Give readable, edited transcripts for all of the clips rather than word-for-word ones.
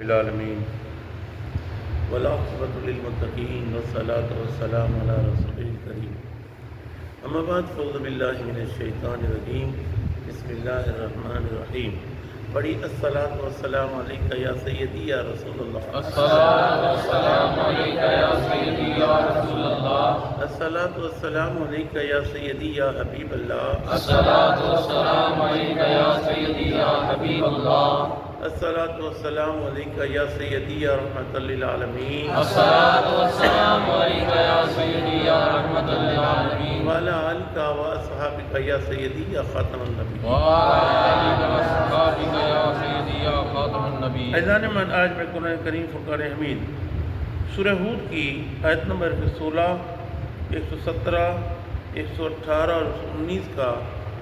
العالمین والعاقبۃ للمتقین والصلاۃ والسلام علی رسول الکریم اما بعد فاعوذ باللہ من الشیطان الرجیم بسم اللہ الرحمن الرحیم پڑھی الصلاۃ والسلام علیک یا سیدی یا رسول اللہ الصلاۃ والسلام علیک یا سیدی یا رسول اللہ الصلاۃ والسلام علیک یا سیدی یا حبیب اللہ الصلاۃ والسلام علیک یا سیدی یا حبیب اللہ الصلاۃ والسلام علیک یا سیدی یا رحمۃ للعالمین الصلاۃ والسلام علیک یا سیدی یا رحمۃ للعالمین وعلی آلک و اصحابک یا سیدی یا خاتم النبی وعلی آلک و اصحابک یا سیدی یا خاتم النبی۔ عزیزان من، آج میں قرآن کریم فرقان حمید سورہ ہود کی آیت نمبر 16، 117، 118 اور 119 کا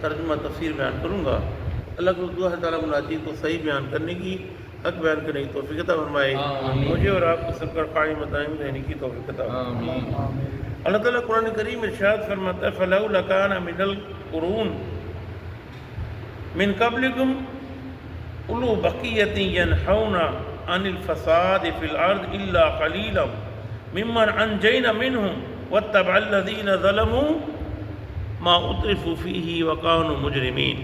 ترجمہ تفسیر بیان کروں گا۔ اللہ کو دعا ہے تعالیٰ مناجات کو صحیح بیان کرنے کی، حق بیان کرنے کی توفیق عطا فرمائے، مجھے اور آپ کو سب کا قائم دائم رہنے کی توفیق عطا فرمائے۔ اللہ تعالیٰ قرآن کریم ارشاد فرماتا ہے فَلَوْلَا كَانَ مِنَ الْقُرُونِ مِنْ قَبْلِكُمْ أُولُو بَقِيَّةٍ يَنْهَوْنَ عَنِ الْفَسَادِ فِي الْأَرْضِ إِلَّا قَلِيلًا مِمَّنْ أَنْجَيْنَا مِنْهُمْ وَاتَّبَعَ الَّذِينَ ظَلَمُوا مَا أُتْرِفُوا فِيهِ وَكَانُوا مُجْرِمِينَ۔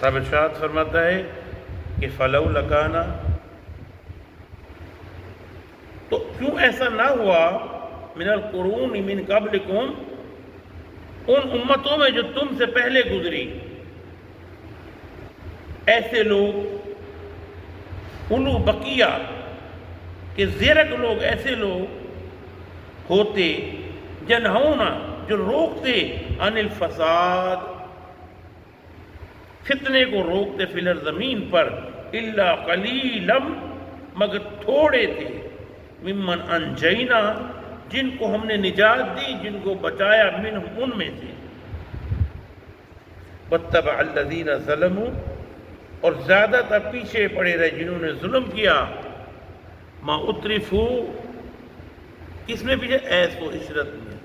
رب ارشاد فرماتا ہے کہ فَلَوْلَا كَانَ، تو کیوں ایسا نہ ہوا من القرون من قبلکم، ان امتوں میں جو تم سے پہلے گزری، ایسے لوگ اولو بقیہ کہ زیرک لوگ، ایسے لوگ ہوتے جنہونا جو روکتے عن الفساد، فتنے کو روکتے فی الارض زمین پر، الا قلیلا مگر تھوڑے تھے، ممن انجینا جن کو ہم نے نجات دی، جن کو بچایا، منہم ان میں سے، واتبع الذین ظلموا اور زیادہ تر پیچھے پڑے رہے جنہوں نے ظلم کیا، ما اترفو کس میں پیچھے، ایس و عشرت میں،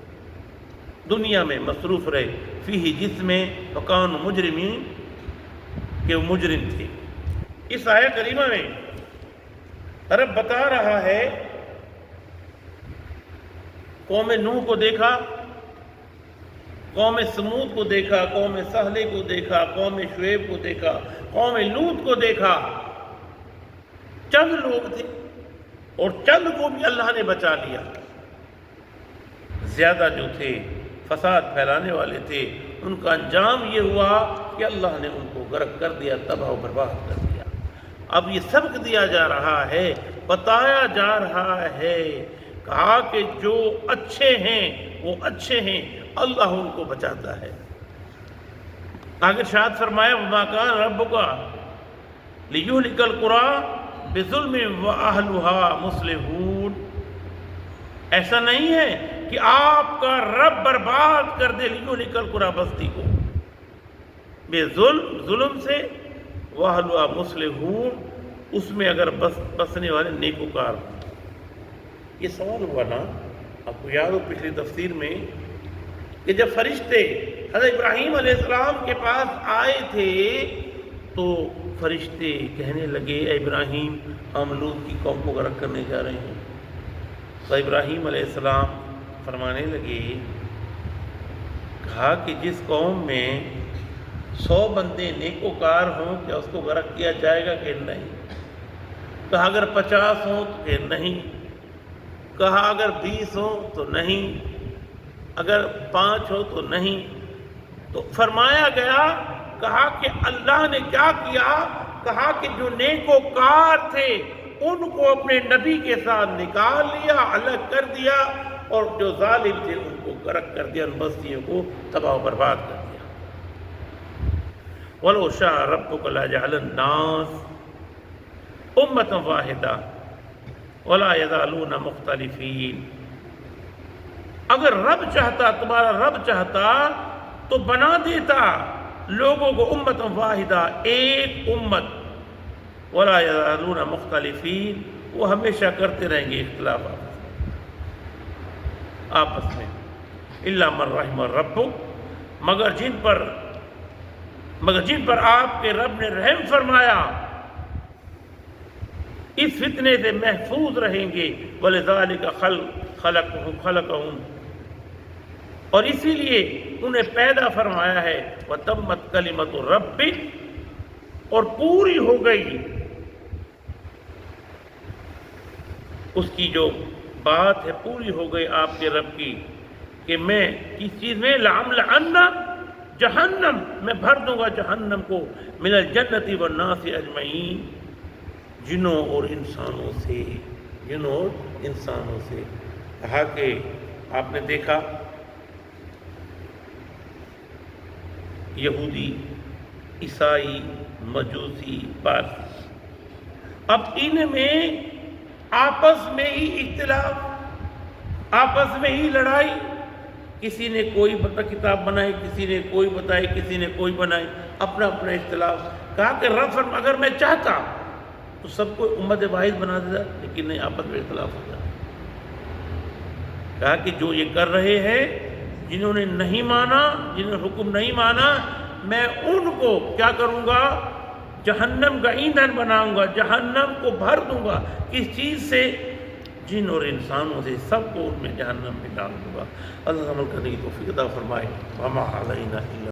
دنیا میں مصروف رہے، فیہ جس میں، وکانوا مجرمین کہ وہ مجرم تھے۔ اس آیہ کریمہ میں رب بتا رہا ہے قوم نوح کو دیکھا، قوم سمود کو دیکھا، قوم صالح کو دیکھا، قوم شعیب کو دیکھا، قوم لوط کو دیکھا، چند لوگ تھے اور چند کو بھی اللہ نے بچا لیا، زیادہ جو تھے فساد پھیلانے والے تھے، ان کا انجام یہ ہوا کہ اللہ نے ان کو غرق کر دیا، تباہ و برباد کر دیا۔ اب یہ سبق دیا جا رہا ہے، بتایا جا رہا ہے، کہا کہ جو اچھے ہیں وہ اچھے ہیں، اللہ ان کو بچاتا ہے۔ آگے ارشاد فرمایا وَمَا كَانَ رَبُّكَ لِيُهْلِكَ الْقُرَىٰ بِظُلْمٍ وَأَهْلُهَا مُصْلِحُونَ، ایسا نہیں ہے کہ آپ کا رب برباد کر دے لِيُهْلِكَ الْقُرَىٰ بستی کو بے ظلم سے، وَأَهْلُهَا مُصْلِحُونَ اس میں اگر بسنے والے نیکوکار ہوں۔ یہ سوال ہوا نا، آپ کو یاد ہو پچھلی تفسیر میں کہ جب فرشتے حضرت ابراہیم علیہ السلام کے پاس آئے تھے تو فرشتے کہنے لگے اے ابراہیم ہم لوط کی قوم کو غرق کرنے جا رہے ہیں۔ تو ابراہیم علیہ السلام فرمانے لگے، کہا کہ جس قوم میں 100 بندے نیکوکار ہوں کیا اس کو غرق کیا جائے گا کہ نہیں؟ کہا اگر 50 ہوں تو کہ نہیں، کہا اگر 20 ہوں تو نہیں، اگر 5 ہو تو نہیں۔ تو فرمایا گیا، کہا کہ اللہ نے کیا کیا، کہا کہ جو نیکوکار تھے ان کو اپنے نبی کے ساتھ نکال لیا، الگ کر دیا، اور جو ظالم تھے ان کو غرق کر دیا، ان بستیوں کو تباہ و برباد کر دیا۔ وَلَوْ شَاءَ رَبُّكَ لَجَعَلَ النَّاسَ أُمَّةً وَاحِدَةً وَلَا يَزَالُونَ مُخْتَلِفِينَ، اگر رب چاہتا، تمہارا رب چاہتا تو بنا دیتا لوگوں کو امتً واحدہ، ایک امت، وَلَا يَزَالُونَ مُخْتَلِفِينَ وہ ہمیشہ کرتے رہیں گے اختلاف آپس میں، إِلَّا مَن رَحِمَ رَبُّكَ مگر جن پر آپ کے رب نے رحم فرمایا، اس فتنے سے محفوظ رہیں گے. وَلِذَلِكَ خَلَقَهُمْ اور اسی لیے انہیں پیدا فرمایا ہے. وَتَمَّتْ كَلِمَةُ رَبِّكَ اور پوری ہو گئی اس کی جو بات ہے، پوری ہو گئی آپ کے رب کی کہ میں کس چیز میں لَأَمْلَأَنَّ جہنم میں بھر دوں گا جہنم کو من الجنت والناس اجمعین جنوں اور انسانوں سے. جنوں اور انسانوں سے. کہا کہ آپ نے دیکھا یہودی، عیسائی، مجوسی، پارسی، اب ان میں آپس میں ہی اختلاف، آپس میں ہی لڑائی. کسی نے کوئی کتاب بنائی، کسی نے کوئی بتائی، کسی نے کوئی بنائی، اپنا اپنا اختلاف. کہا کہ رب فرما اگر میں چاہتا تو سب کو امت واحد بنا دیتا، لیکن نہیں، آپس میں اختلاف ہوتا ہے. کہا کہ جو یہ کر رہے ہیں، جنہوں نے نہیں مانا، جنہوں نے حکم نہیں مانا، میں ان کو کیا کروں گا؟ جہنم کا ایندھن بناؤں گا، جہنم کو بھر دوں گا. کس چیز سے؟ جن اور انسانوں سے، سب کو ان میں جہنم میں ڈال دوں گا. اللہ عمل کرنے کی توفیق عطا فرمائے. وما علینا الا